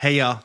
Hey, y'all.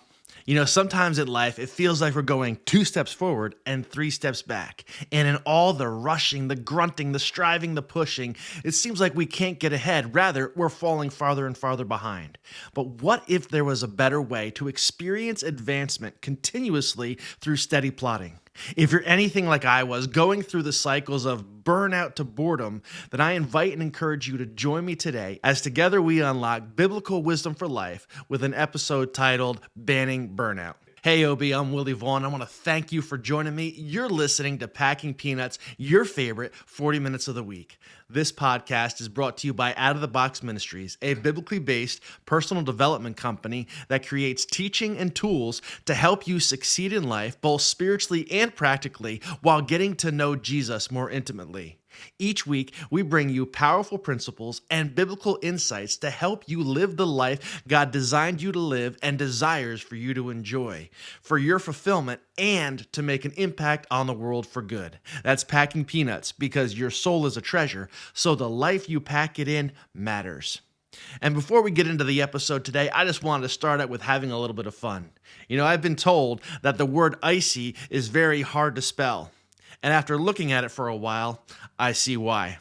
Sometimes in life, it feels like we're going 2 steps forward and 3 steps back. And in all the rushing, the grunting, the striving, the pushing, it seems like we can't get ahead. Rather, we're falling farther and farther behind. But what if there was a better way to experience advancement continuously through steady plodding? If you're anything like I was, going through the cycles of burnout to boredom, then I invite and encourage you to join me today as together we unlock biblical wisdom for life with an episode titled Banning Burnout. Hey, OB, I'm Willie Vaughan. I want to thank you for joining me. You're listening to Packing Peanuts, your favorite 40 minutes of the week. This podcast is brought to you by Outa The Box Ministries, a biblically based personal development company that creates teaching and tools to help you succeed in life, both spiritually and practically, while getting to know Jesus more intimately. Each week, we bring you powerful principles and biblical insights to help you live the life God designed you to live and desires for you to enjoy, for your fulfillment, and to make an impact on the world for good. That's Packing Peanuts, because your soul is a treasure, so the life you pack it in matters. And before we get into the episode today, I just wanted to start out with having a little bit of fun. I've been told that the word icy is very hard to spell. And after looking at it for a while, I see why.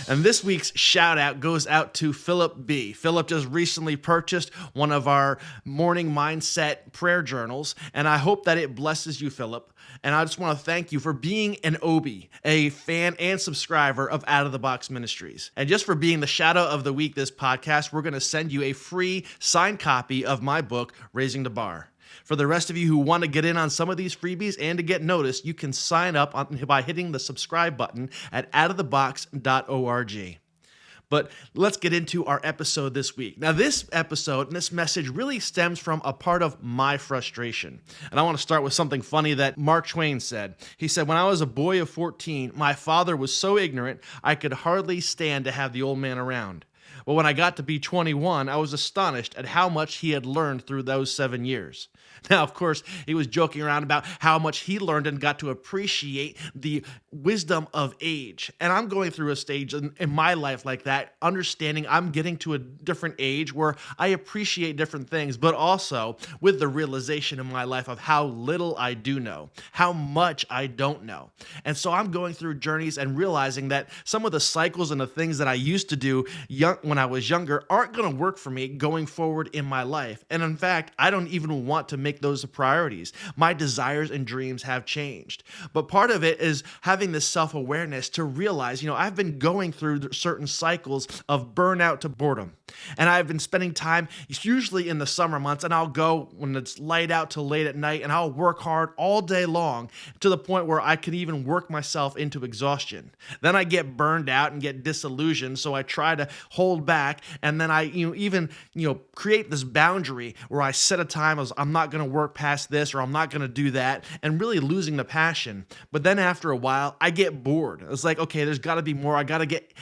And this week's shout out goes out to Philip B. Philip just recently purchased one of our morning mindset prayer journals, and I hope that it blesses you, Philip. And I just want to thank you for being an OB, a fan and subscriber of Outa The Box Ministries. And just for being the shout out of the week this podcast, we're going to send you a free signed copy of my book, Raising the Bar. For the rest of you who want to get in on some of these freebies and to get noticed, you can sign up by hitting the subscribe button at outofthebox.org. But let's get into our episode this week. Now, this episode and this message really stems from a part of my frustration. And I want to start with something funny that Mark Twain said. He said, "When I was a boy of 14, my father was so ignorant, I could hardly stand to have the old man around. But when I got to be 21, I was astonished at how much he had learned through those 7 years." Now, of course, he was joking around about how much he learned and got to appreciate the wisdom of age. And I'm going through a stage in my life like that, understanding I'm getting to a different age where I appreciate different things, but also with the realization in my life of how little I do know, how much I don't know. And so I'm going through journeys and realizing that some of the cycles and the things that I used to do when I was younger aren't going to work for me going forward in my life. And in fact, I don't even want to make those priorities. My desires and dreams have changed. But part of it is having this self-awareness to realize, I've been going through certain cycles of burnout to boredom. And I've been spending time, usually in the summer months, and I'll go when it's light out till late at night, and I'll work hard all day long to the point where I can even work myself into exhaustion. Then I get burned out and get disillusioned, so I try to hold back, and then I even create this boundary where I set a time as I'm not going to work past this or I'm not going to do that, and really losing the passion. But then after a while, I get bored. It's like, okay, there's got to be more. I get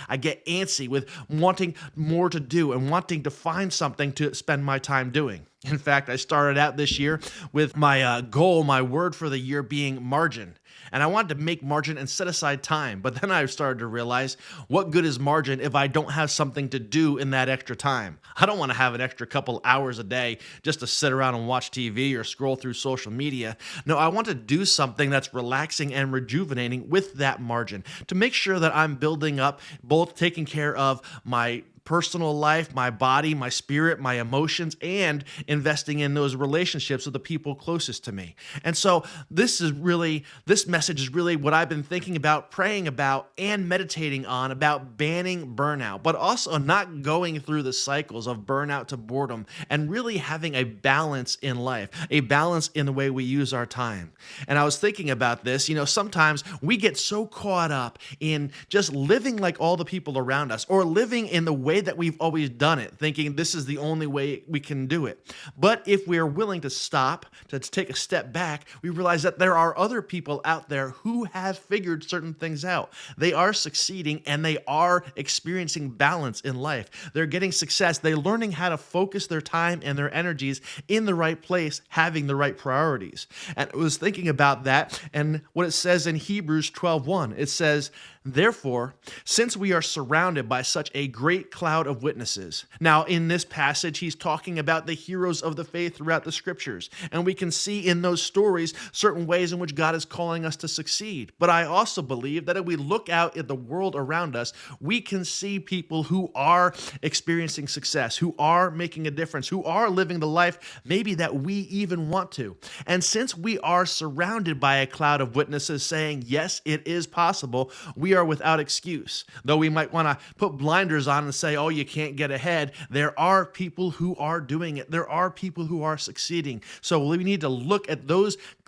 antsy with wanting more to do and wanting to find something to spend my time doing. In fact, I started out this year with my goal, my word for the year being margin. And I wanted to make margin and set aside time. But then I started to realize, what good is margin if I don't have something to do in that extra time? I don't want to have an extra couple hours a day just to sit around and watch TV or scroll through social media. No, I want to do something that's relaxing and rejuvenating with that margin to make sure that I'm building up, both taking care of my personal life, my body, my spirit, my emotions, and investing in those relationships with the people closest to me. And so this message is really what I've been thinking about, praying about, and meditating on about banning burnout, but also not going through the cycles of burnout to boredom and really having a balance in life, a balance in the way we use our time. And I was thinking about this, sometimes we get so caught up in just living like all the people around us or living in the way that we've always done it, thinking this is the only way we can do it. But if we're willing to stop, to take a step back, we realize that there are other people out there who have figured certain things out. They are succeeding and they are experiencing balance in life. They're getting success. They're learning how to focus their time and their energies in the right place, having the right priorities. And I was thinking about that and what it says in Hebrews 12:1. It says, Therefore, since we are surrounded by such a great cloud of witnesses. Now, in this passage, he's talking about the heroes of the faith throughout the scriptures. And we can see in those stories certain ways in which God is calling us to succeed. But I also believe that if we look out at the world around us, we can see people who are experiencing success, who are making a difference, who are living the life maybe that we even want to. And since we are surrounded by a cloud of witnesses saying, yes, it is possible, we are without excuse. Though we might want to put blinders on and say, oh, you can't get ahead, there are people who are doing it. There are people who are succeeding. So we need to look at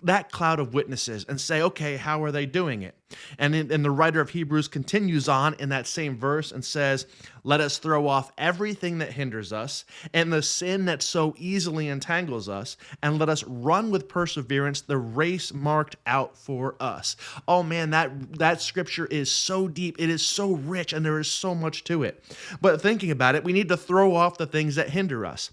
that cloud of witnesses and say, okay, how are they doing it? And the writer of Hebrews continues on in that same verse and says, let us throw off everything that hinders us and the sin that so easily entangles us, and let us run with perseverance the race marked out for us. Oh man, that scripture is so deep. It is so rich, and there is so much to it. But thinking about it, we need to throw off the things that hinder us.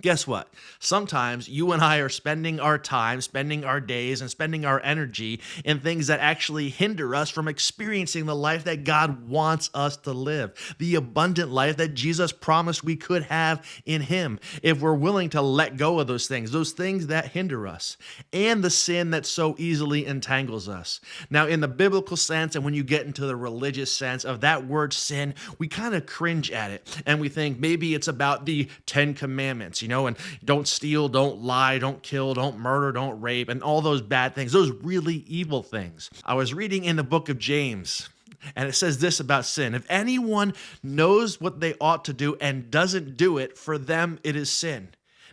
Guess what? Sometimes you and I are spending our time, spending our days, and spending our energy in things that actually hinder us from experiencing the life that God wants us to live, the abundant life that Jesus promised we could have in Him, if we're willing to let go of those things that hinder us, and the sin that so easily entangles us. Now, in the biblical sense, and when you get into the religious sense of that word sin, we kind of cringe at it, and we think maybe it's about the 10 Commandments, and don't steal, don't lie, don't kill, don't murder, don't rape, and all those bad things, those really evil things. I was reading in the book of James, and it says this about sin. If anyone knows what they ought to do and doesn't do it, for them it is sin.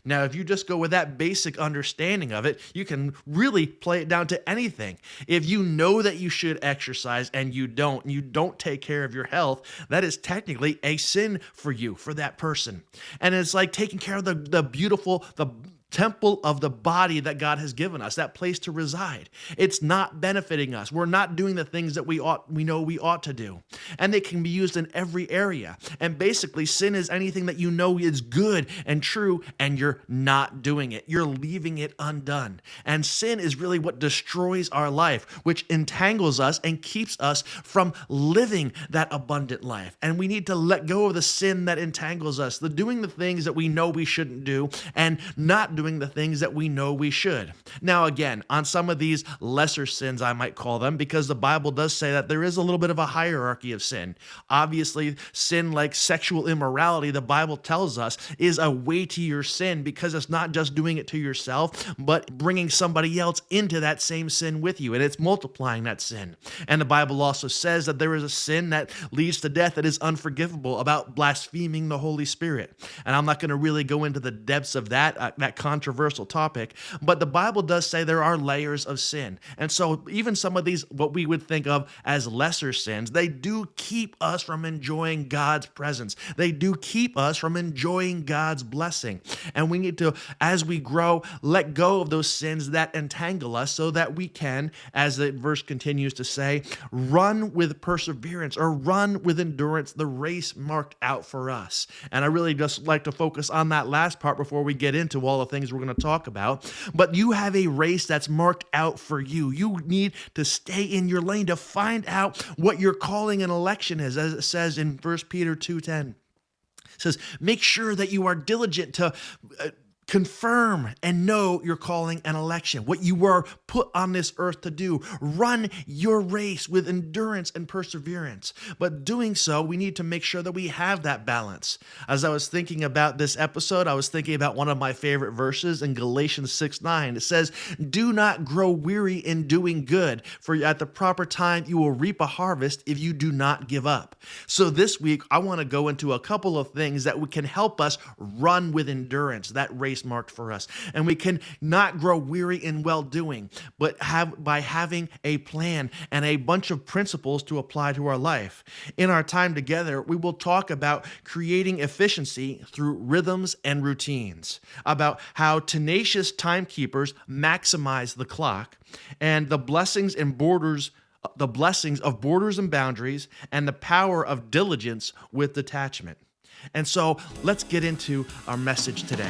Now, if you just go with that basic understanding of it, you can really play it down to anything. If you know that you should exercise and you don't take care of your health, that is technically a sin for you, for that person. And it's like taking care of the beautiful, the temple of the body that God has given us, that place to reside. It's not benefiting us. We're not doing the things that we know we ought to do. And they can be used in every area. And basically, sin is anything that you know is good and true, and you're not doing it. You're leaving it undone. And sin is really what destroys our life, which entangles us and keeps us from living that abundant life. And we need to let go of the sin that entangles us, doing the things that we know we shouldn't do, and not doing the things that we know we should. Now, again, on some of these lesser sins, I might call them, because the Bible does say that there is a little bit of a hierarchy of sin. Obviously, sin like sexual immorality, the Bible tells us, is a weightier sin, because it's not just doing it to yourself, but bringing somebody else into that same sin with you, and it's multiplying that sin. And the Bible also says that there is a sin that leads to death that is unforgivable, about blaspheming the Holy Spirit. And I'm not going to really go into the depths of that controversial topic, but the Bible does say there are layers of sin. And so even some of these, what we would think of as lesser sins, they do keep us from enjoying God's presence. They do keep us from enjoying God's blessing. And we need to, as we grow, let go of those sins that entangle us, so that we can, as the verse continues to say, run with perseverance, or run with endurance the race marked out for us. And I really just like to focus on that last part before we get into all the things we're going to talk about. But you have a race that's marked out for you. You need to stay in your lane to find out what your calling and election is, as it says in 1 Peter 2:10. It says, make sure that you are diligent to confirm and know your calling and election, what you were put on this earth to do. Run your race with endurance and perseverance. But doing so, we need to make sure that we have that balance. As I was thinking about this episode, I was thinking about one of my favorite verses in Galatians 6:9. It says, do not grow weary in doing good, for at the proper time you will reap a harvest if you do not give up. So this week, I want to go into a couple of things that can help us run with endurance, that race marked for us. And we can not grow weary in well-doing, but by having a plan and a bunch of principles to apply to our life. In our time together, we will talk about creating efficiency through rhythms and routines, about how tenacious timekeepers maximize the clock, and the blessings of borders and boundaries, and the power of diligence with detachment. And so let's get into our message today.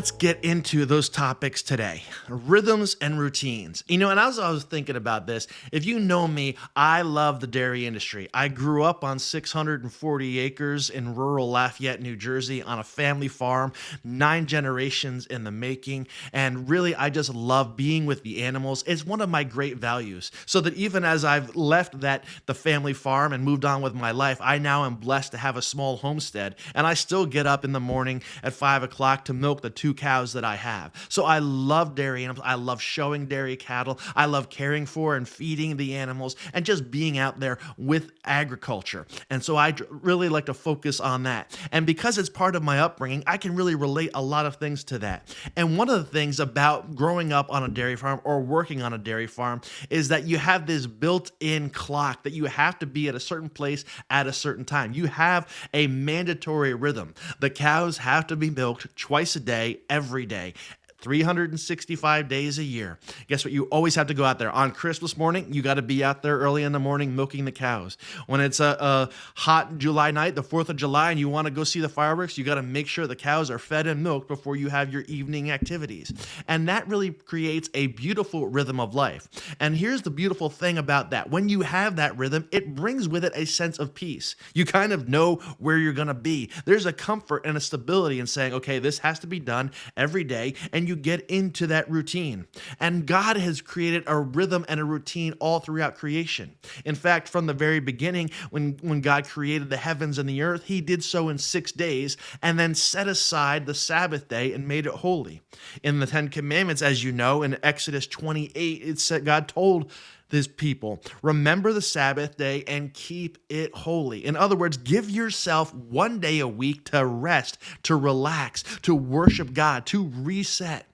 let's get into those topics today. Rhythms and routines. And as I was thinking about this, if you know me, I love the dairy industry. I grew up on 640 acres in rural Lafayette, New Jersey, on a family farm, 9 generations in the making. And really, I just love being with the animals. It's one of my great values. So that even as I've left the family farm and moved on with my life, I now am blessed to have a small homestead. And I still get up in the morning at 5 o'clock to milk the 2 cows that I have. So I love dairy animals. I love showing dairy cattle. I love caring for and feeding the animals and just being out there with agriculture. And so I really like to focus on that. And because it's part of my upbringing, I can really relate a lot of things to that. And one of the things about growing up on a dairy farm or working on a dairy farm is that you have this built-in clock that you have to be at a certain place at a certain time. You have a mandatory rhythm. The cows have to be milked twice a day, every day. 365 days a year. Guess what? You always have to go out there. On Christmas morning, you got to be out there early in the morning milking the cows. When it's a hot July night, the 4th of July, and you want to go see the fireworks, you got to make sure the cows are fed and milked before you have your evening activities. And that really creates a beautiful rhythm of life. And here's the beautiful thing about that. When you have that rhythm, it brings with it a sense of peace. You kind of know where you're going to be. There's a comfort and a stability in saying, okay, this has to be done every day, and you get into that routine. And God has created a rhythm and a routine all throughout creation. In fact, from the very beginning, when God created the heavens and the earth, he did so in 6 days and then set aside the Sabbath day and made it holy. In the 10 Commandments, as you know, in Exodus 28, it said God told his people, remember the Sabbath day and keep it holy. In other words, give yourself 1 day a week to rest, to relax, to worship God, to reset.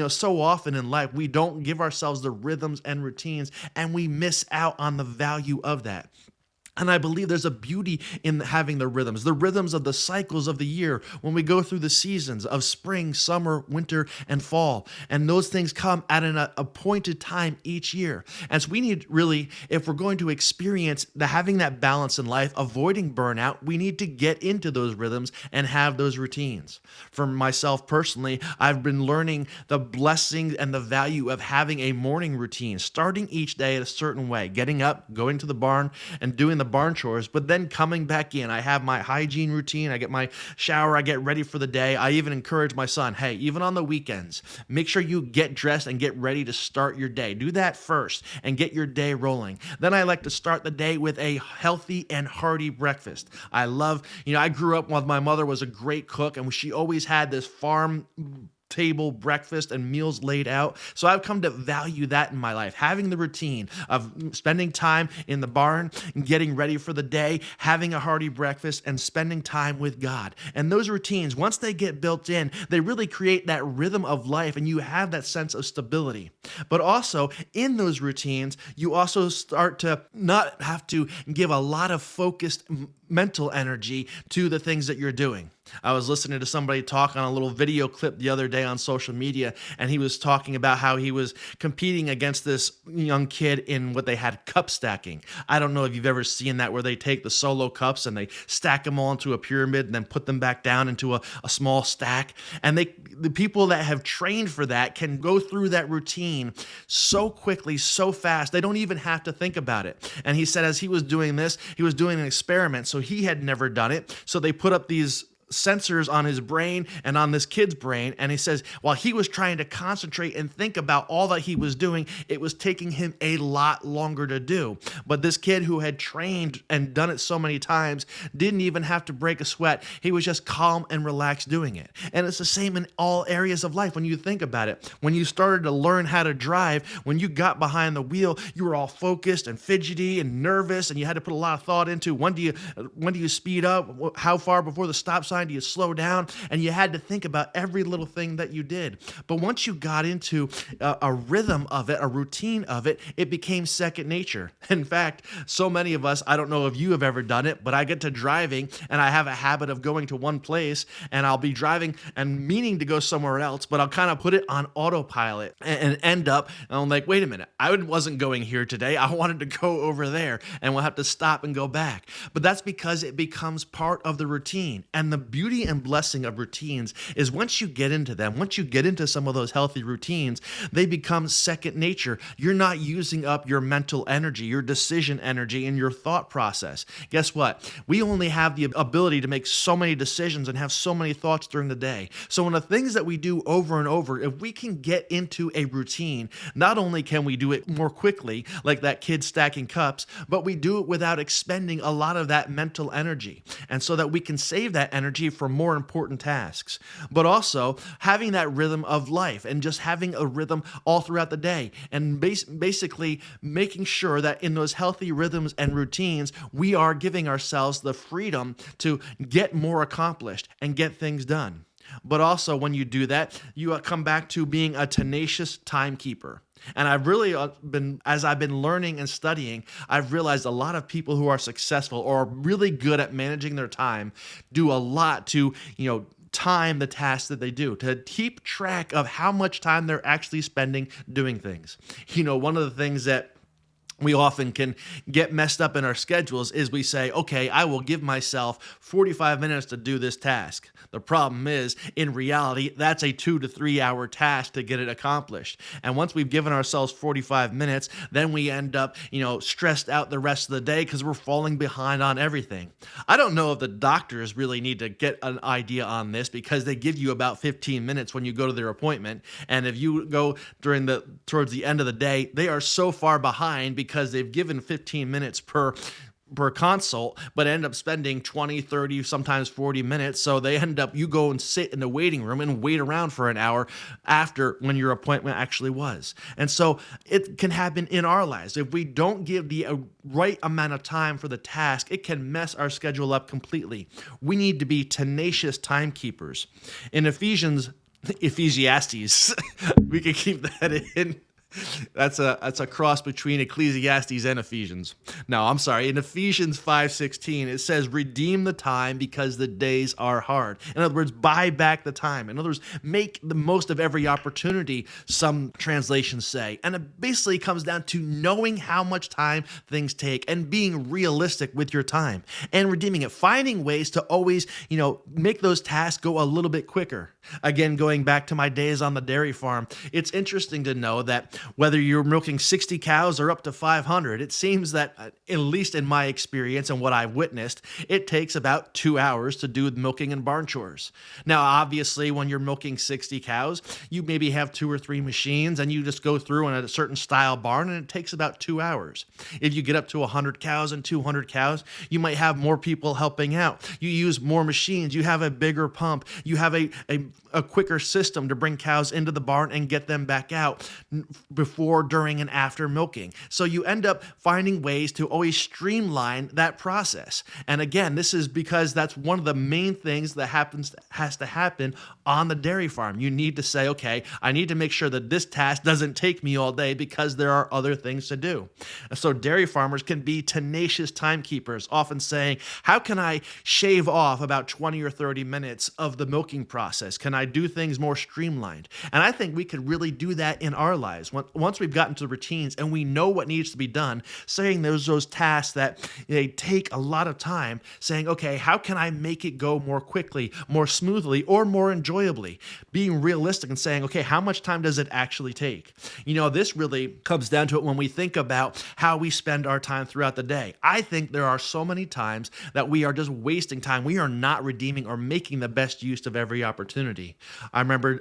So often in life, we don't give ourselves the rhythms and routines, and we miss out on the value of that. And I believe there's a beauty in having the rhythms of the cycles of the year when we go through the seasons of spring, summer, winter, and fall. And those things come at an appointed time each year. And so we need really, if we're going to experience having that balance in life, avoiding burnout, we need to get into those rhythms and have those routines. For myself personally, I've been learning the blessing and the value of having a morning routine, starting each day in a certain way, getting up, going to the barn, and doing the barn chores, but then coming back in. I have my hygiene routine. I get my shower. I get ready for the day. I even encourage my son, hey, even on the weekends, make sure you get dressed and get ready to start your day. Do that first and get your day rolling. Then I like to start the day with a healthy and hearty breakfast. I love, I grew up with my mother was a great cook, and she always had this farm table breakfast and meals laid out. So I've come to value that in my life, having the routine of spending time in the barn, getting ready for the day, having a hearty breakfast, and spending time with God. And those routines, once they get built in, they really create that rhythm of life, and you have that sense of stability. But also in those routines, you also start to not have to give a lot of focused mental energy to the things that you're doing. I was listening to somebody talk on a little video clip the other day on social media, and he was talking about how he was competing against this young kid in what they had cup stacking. I don't know if you've ever seen that, where they take the solo cups and they stack them all into a pyramid and then put them back down into a small stack. And the people that have trained for that can go through that routine so quickly, so fast, they don't even have to think about it. And he said as he was doing this, he was doing an experiment, so he had never done it. So they put up these sensors on his brain and on this kid's brain. And he says, while he was trying to concentrate and think about all that he was doing, it was taking him a lot longer to do. But this kid who had trained and done it so many times didn't even have to break a sweat. He was just calm and relaxed doing it. And it's the same in all areas of life when you think about it. When you started to learn how to drive, when you got behind the wheel, you were all focused and fidgety and nervous, and you had to put a lot of thought into when do you speed up? How far before the stop sign do you slow down? And you had to think about every little thing that you did. But once you got into a rhythm of it, a routine of it, it became second nature. In fact, so many of us, I don't know if you have ever done it, but I get to driving and I have a habit of going to one place and I'll be driving and meaning to go somewhere else, but I'll kind of put it on autopilot and end up, and I'm like, wait a minute, I wasn't going here today. I wanted to go over there, and we'll have to stop and go back. But that's because it becomes part of the routine. And the beauty and blessing of routines is once you get into them, once you get into some of those healthy routines, they become second nature. You're not using up your mental energy, your decision energy, and your thought process. Guess what? We only have the ability to make so many decisions and have so many thoughts during the day. So in the things that we do over and over, if we can get into a routine, not only can we do it more quickly, like that kid stacking cups, but we do it without expending a lot of that mental energy. And so that we can save that energy for more important tasks. But also having that rhythm of life and just having a rhythm all throughout the day, and basically making sure that in those healthy rhythms and routines, we are giving ourselves the freedom to get more accomplished and get things done. But also when you do that, you come back to being a tenacious timekeeper. And I've really as I've been learning and studying, I've realized a lot of people who are successful or are really good at managing their time do a lot to, time the tasks that they do, to keep track of how much time they're actually spending doing things. One of the things that we often can get messed up in our schedules is we say, okay, I will give myself 45 minutes to do this task. The problem is, in reality, that's a 2 to 3 hour task to get it accomplished. And once we've given ourselves 45 minutes, then we end up, stressed out the rest of the day because we're falling behind on everything. I don't know if the doctors really need to get an idea on this because they give you about 15 minutes when you go to their appointment. And if you go towards the end of the day, they are so far behind because they've given 15 minutes per consult, but end up spending 20, 30, sometimes 40 minutes. So you go and sit in the waiting room and wait around for an hour after when your appointment actually was. And so it can happen in our lives. If we don't give the right amount of time for the task, it can mess our schedule up completely. We need to be tenacious timekeepers. In Ecclesiastes, we can keep that in. That's a cross between Ecclesiastes and Ephesians. No, I'm sorry. In Ephesians 5:16, it says, "Redeem the time because the days are hard." In other words, buy back the time. In other words, make the most of every opportunity, some translations say. And it basically comes down to knowing how much time things take and being realistic with your time and redeeming it, finding ways to always, make those tasks go a little bit quicker. Again, going back to my days on the dairy farm, it's interesting to know that whether you're milking 60 cows or up to 500, it seems that, at least in my experience and what I've witnessed, it takes about 2 hours to do the milking and barn chores. Now, obviously, when you're milking 60 cows, you maybe have 2 or 3 machines and you just go through in a certain style barn and it takes about 2 hours. If you get up to 100 cows and 200 cows, you might have more people helping out. You use more machines. You have a bigger pump. You have a quicker system to bring cows into the barn and get them back out before, during, and after milking. So you end up finding ways to always streamline that process. And again, this is because that's one of the main things that has to happen on the dairy farm. You need to say, okay, I need to make sure that this task doesn't take me all day because there are other things to do. So dairy farmers can be tenacious timekeepers, often saying, how can I shave off about 20 or 30 minutes of the milking process? Can I do things more streamlined? And I think we could really do that in our lives. Once we've gotten to the routines and we know what needs to be done, saying those tasks that they take a lot of time, saying, okay, how can I make it go more quickly, more smoothly, or more enjoyably? Being realistic and saying, okay, how much time does it actually take? This really comes down to it when we think about how we spend our time throughout the day. I think there are so many times that we are just wasting time. We are not redeeming or making the best use of every opportunity. I remember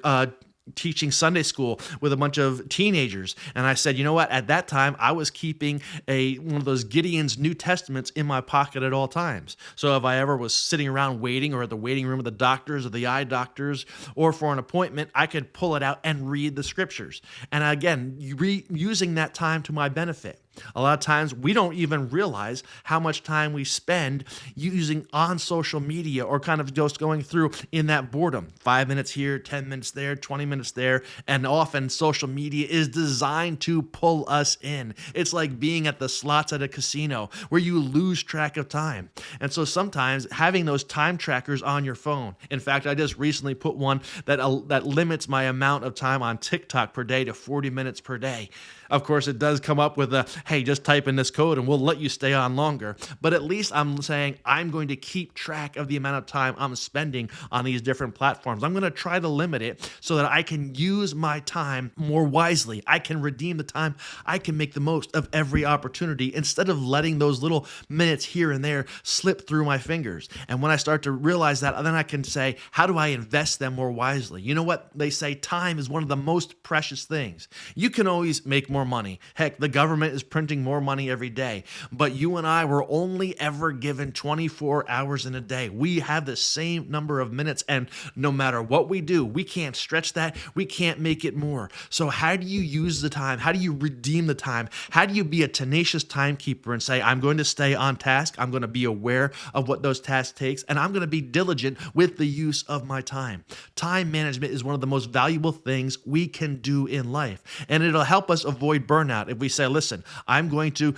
teaching Sunday school with a bunch of teenagers. And I said, you know what? At that time, I was keeping one of those Gideon's New Testaments in my pocket at all times. So if I ever was sitting around waiting or at the waiting room of the doctors or the eye doctors or for an appointment, I could pull it out and read the scriptures. And again, using that time to my benefit. A lot of times we don't even realize how much time we spend using on social media or kind of just going through in that boredom. 5 minutes here, 10 minutes there, 20 minutes there. And often social media is designed to pull us in. It's like being at the slots at a casino where you lose track of time. And so sometimes having those time trackers on your phone. In fact, I just recently put one that limits my amount of time on TikTok per day to 40 minutes per day. Of course, it does come up with a, hey, just type in this code and we'll let you stay on longer. But at least I'm saying I'm going to keep track of the amount of time I'm spending on these different platforms. I'm going to try to limit it so that I can use my time more wisely. I can redeem the time. I can make the most of every opportunity instead of letting those little minutes here and there slip through my fingers. And when I start to realize that, then I can say, how do I invest them more wisely? You know what? They say time is one of the most precious things. You can always make more money. Heck, the government is printing more money every day. But you and I were only ever given 24 hours in a day. We have the same number of minutes, and no matter what we do, we can't stretch that. We can't make it more. So how do you use the time? How do you redeem the time? How do you be a tenacious timekeeper and say, I'm going to stay on task. I'm going to be aware of what those tasks takes, and I'm going to be diligent with the use of my time. Time management is one of the most valuable things we can do in life, and it'll help us avoid burnout if we say, listen, I'm going to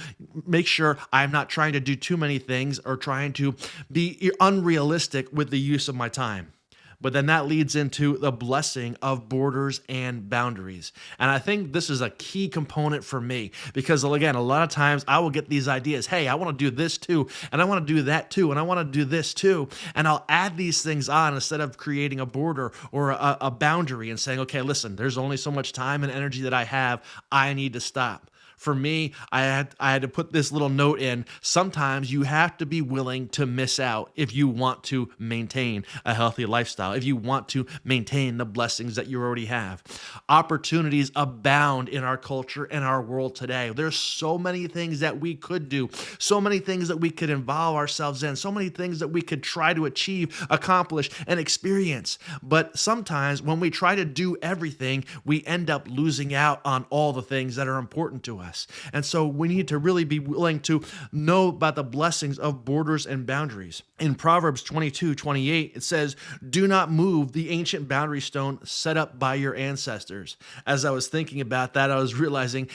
make sure I'm not trying to do too many things or trying to be unrealistic with the use of my time. But then that leads into the blessing of borders and boundaries. And I think this is a key component for me because, again, a lot of times I will get these ideas. Hey, I want to do this too, and I want to do that too, and I want to do this too. And I'll add these things on instead of creating a border or a boundary and saying, okay, listen, there's only so much time and energy that I have. I need to stop. For me, I had to put this little note in. Sometimes you have to be willing to miss out if you want to maintain a healthy lifestyle, if you want to maintain the blessings that you already have. Opportunities abound in our culture and our world today. There's so many things that we could do, so many things that we could involve ourselves in, so many things that we could try to achieve, accomplish, and experience. But sometimes when we try to do everything, we end up losing out on all the things that are important to us. And so we need to really be willing to know about the blessings of borders and boundaries. In Proverbs 22:28, it says, do not move the ancient boundary stone set up by your ancestors. As I was thinking about that, I was realizing,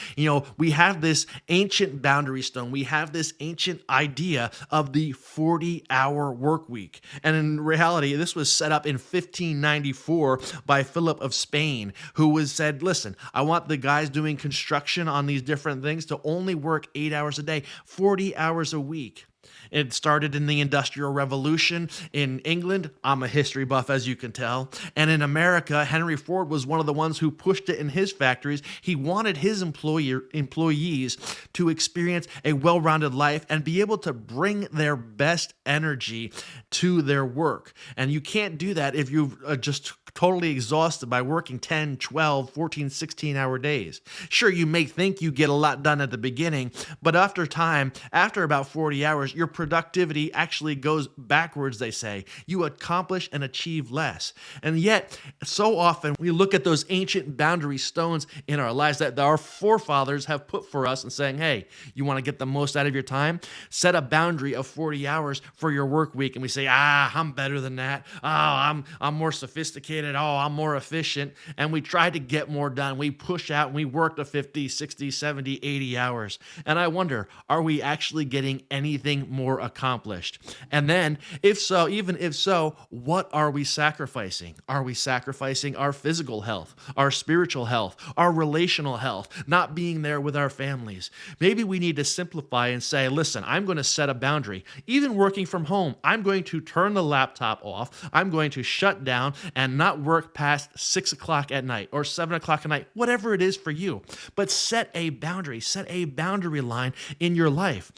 we have this ancient boundary stone. We have this ancient idea of the 40-hour work week. And in reality, this was set up in 1594 by Philip of Spain, who said, listen, I want the guys doing construction on these different things to only work 8 hours a day, 40 hours a week. It started in the Industrial Revolution in England. I'm a history buff, as you can tell. And in America, Henry Ford was one of the ones who pushed it in his factories. He wanted his employees to experience a well-rounded life and be able to bring their best energy to their work. And you can't do that if you're just totally exhausted by working 10, 12, 14, 16-hour days. Sure, you may think you get a lot done at the beginning, but after about 40 hours, your productivity actually goes backwards, they say. You accomplish and achieve less. And yet, so often, we look at those ancient boundary stones in our lives that our forefathers have put for us and saying, hey, you want to get the most out of your time? Set a boundary of 40 hours for your work week. And we say, I'm better than that. I'm more sophisticated. I'm more efficient. And we try to get more done. We push out and we work to 50, 60, 70, 80 hours. And I wonder, are we actually getting anything more accomplished? And then, even if so, what are we sacrificing? Are we sacrificing our physical health, our spiritual health, our relational health, not being there with our families? Maybe we need to simplify and say, listen, I'm going to set a boundary. Even working from home, I'm going to turn the laptop off. I'm going to shut down and not work past 6 o'clock at night or 7 o'clock at night, whatever it is for you. But set a boundary line in your life.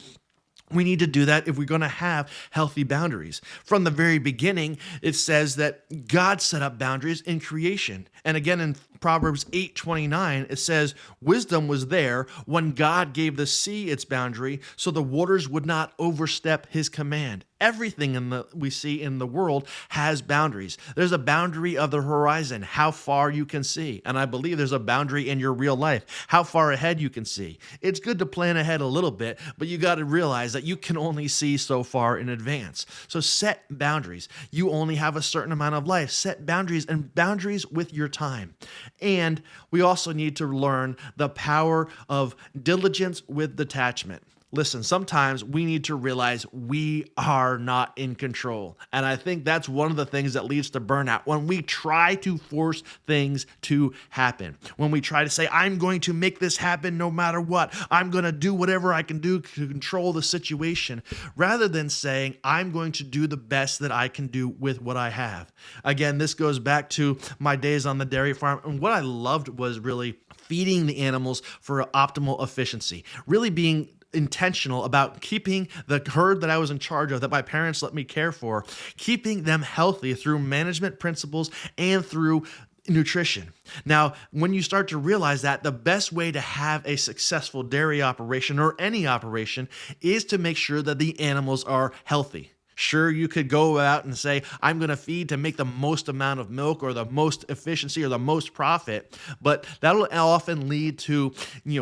We need to do that if we're going to have healthy boundaries. From the very beginning, it says that God set up boundaries in creation. And again, in Proverbs 8:29, it says, wisdom was there when God gave the sea its boundary, so the waters would not overstep his command. Everything we see in the world has boundaries. There's a boundary of the horizon, how far you can see. And I believe there's a boundary in your real life, how far ahead you can see. It's good to plan ahead a little bit, but you got to realize that you can only see so far in advance. So set boundaries. You only have a certain amount of life. Set boundaries, and boundaries with your time. And we also need to learn the power of diligence with detachment. Listen, sometimes we need to realize we are not in control. And I think that's one of the things that leads to burnout. When we try to force things to happen, when we try to say, I'm going to make this happen no matter what, I'm going to do whatever I can do to control the situation, rather than saying, I'm going to do the best that I can do with what I have. Again, this goes back to my days on the dairy farm. And what I loved was really feeding the animals for optimal efficiency, really being intentional about keeping the herd that I was in charge of, that my parents let me care for, keeping them healthy through management principles and through nutrition. Now, when you start to realize that the best way to have a successful dairy operation or any operation is to make sure that the animals are healthy. Sure, you could go out and say, I'm going to feed to make the most amount of milk or the most efficiency or the most profit, but that'll often lead to,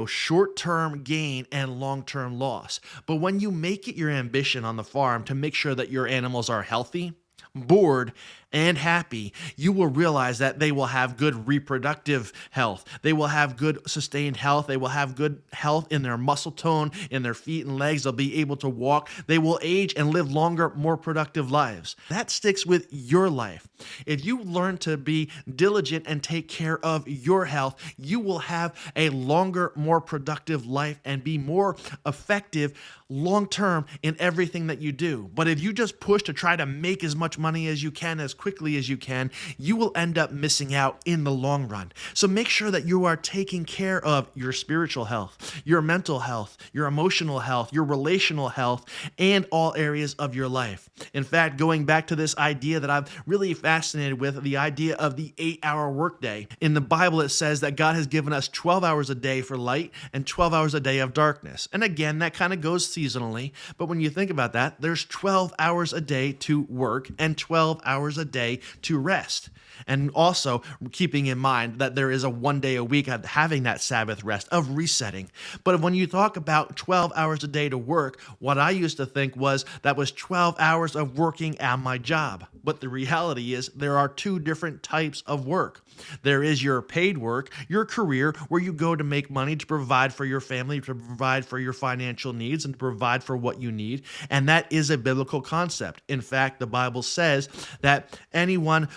short-term gain and long-term loss. But when you make it your ambition on the farm to make sure that your animals are healthy, bored, and happy, you will realize that they will have good reproductive health. They will have good sustained health. They will have good health in their muscle tone, in their feet and legs. They'll be able to walk. They will age and live longer, more productive lives. That sticks with your life. If you learn to be diligent and take care of your health, you will have a longer, more productive life and be more effective long-term in everything that you do. But if you just push to try to make as much money as you can, as quickly as you can, you will end up missing out in the long run. So make sure that you are taking care of your spiritual health, your mental health, your emotional health, your relational health, and all areas of your life. In fact, going back to this idea that I'm really fascinated with, the idea of the 8-hour workday. In the Bible, it says that God has given us 12 hours a day for light and 12 hours a day of darkness. And again, that kind of goes seasonally, but when you think about that, there's 12 hours a day to work and 12 hours a day to rest. And also keeping in mind that there is a 1 day a week of having that Sabbath rest, of resetting. But when you talk about 12 hours a day to work, what I used to think was that was 12 hours of working at my job. But the reality is there are two different types of work. There is your paid work, your career, where you go to make money to provide for your family, to provide for your financial needs, and to provide for what you need. And that is a biblical concept. In fact, the Bible says that anyone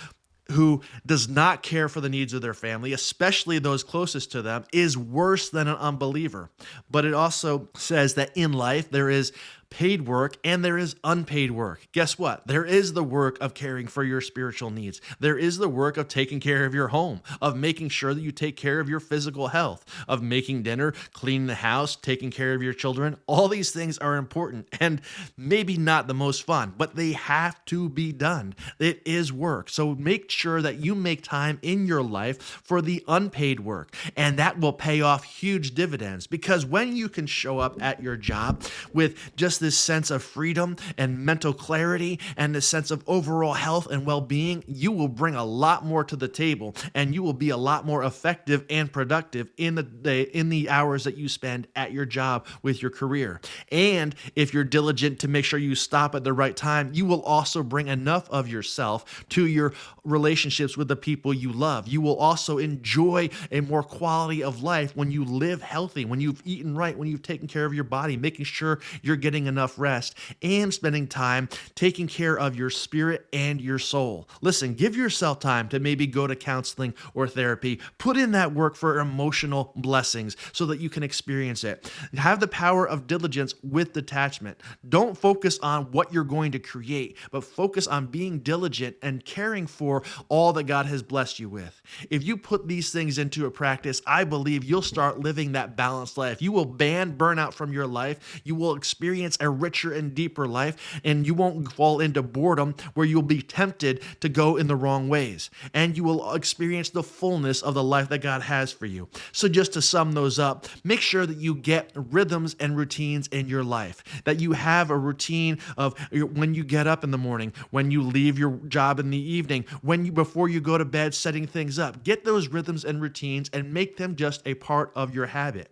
who does not care for the needs of their family, especially those closest to them, is worse than an unbeliever. But it also says that in life there is paid work and there is unpaid work. Guess what? There is the work of caring for your spiritual needs. There is the work of taking care of your home, of making sure that you take care of your physical health, of making dinner, cleaning the house, taking care of your children. All these things are important and maybe not the most fun, but they have to be done. It is work. So make sure that you make time in your life for the unpaid work, and that will pay off huge dividends, because when you can show up at your job with just this sense of freedom and mental clarity and this sense of overall health and well-being, you will bring a lot more to the table, and you will be a lot more effective and productive in the day, in the hours that you spend at your job with your career. And if you're diligent to make sure you stop at the right time, you will also bring enough of yourself to your relationships with the people you love. You will also enjoy a more quality of life when you live healthy, when you've eaten right, when you've taken care of your body, making sure you're getting enough rest, and spending time taking care of your spirit and your soul. Listen, give yourself time to maybe go to counseling or therapy. Put in that work for emotional blessings so that you can experience it. Have the power of diligence with detachment. Don't focus on what you're going to create, but focus on being diligent and caring for all that God has blessed you with. If you put these things into a practice, I believe you'll start living that balanced life. You will ban burnout from your life. You will experience a richer and deeper life, and you won't fall into boredom where you'll be tempted to go in the wrong ways. And you will experience the fullness of the life that God has for you. So just to sum those up, make sure that you get rhythms and routines in your life, that you have a routine of when you get up in the morning, when you leave your job in the evening, before you go to bed, setting things up. Get those rhythms and routines and make them just a part of your habit.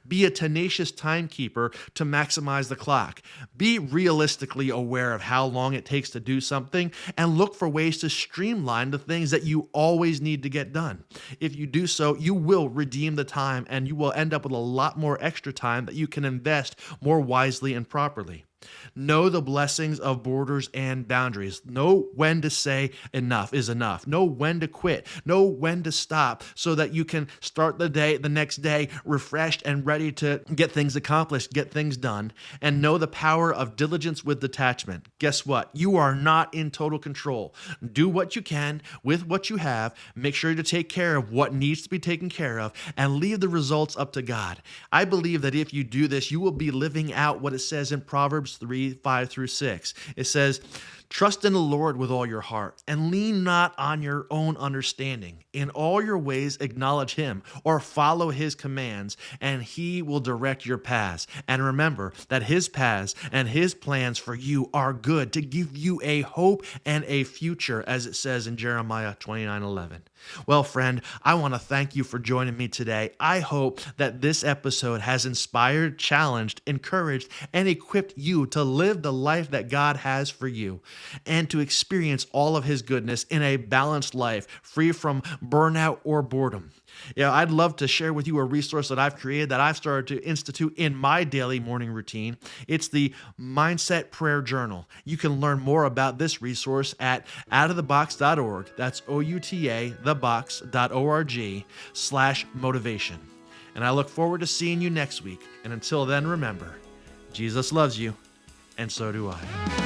Be a tenacious timekeeper to maximize the clock. Be realistically aware of how long it takes to do something and look for ways to streamline the things that you always need to get done. If you do so, you will redeem the time and you will end up with a lot more extra time that you can invest more wisely and properly. Know the blessings of borders and boundaries. Know when to say enough is enough. Know when to quit. Know when to stop so that you can start the next day refreshed and ready to get things accomplished, get things done. And know the power of diligence with detachment. Guess what? You are not in total control. Do what you can with what you have. Make sure to take care of what needs to be taken care of and leave the results up to God. I believe that if you do this, you will be living out what it says in Proverbs 3:5-6. It says, "Trust in the Lord with all your heart and lean not on your own understanding. In all your ways acknowledge him or follow his commands, and he will direct your paths. And remember that his paths and his plans for you are good, to give you a hope and a future," as it says in Jeremiah 29:11. Well, friend, I want to thank you for joining me today. I hope that this episode has inspired, challenged, encouraged, and equipped you to live the life that God has for you and to experience all of his goodness in a balanced life, free from burnout or boredom. Yeah, I'd love to share with you a resource that I've created that I've started to institute in my daily morning routine. It's the Mindset Prayer Journal. You can learn more about this resource at outofthebox.org. That's OUTA, thebox.org/motivation. And I look forward to seeing you next week. And until then, remember, Jesus loves you, and so do I.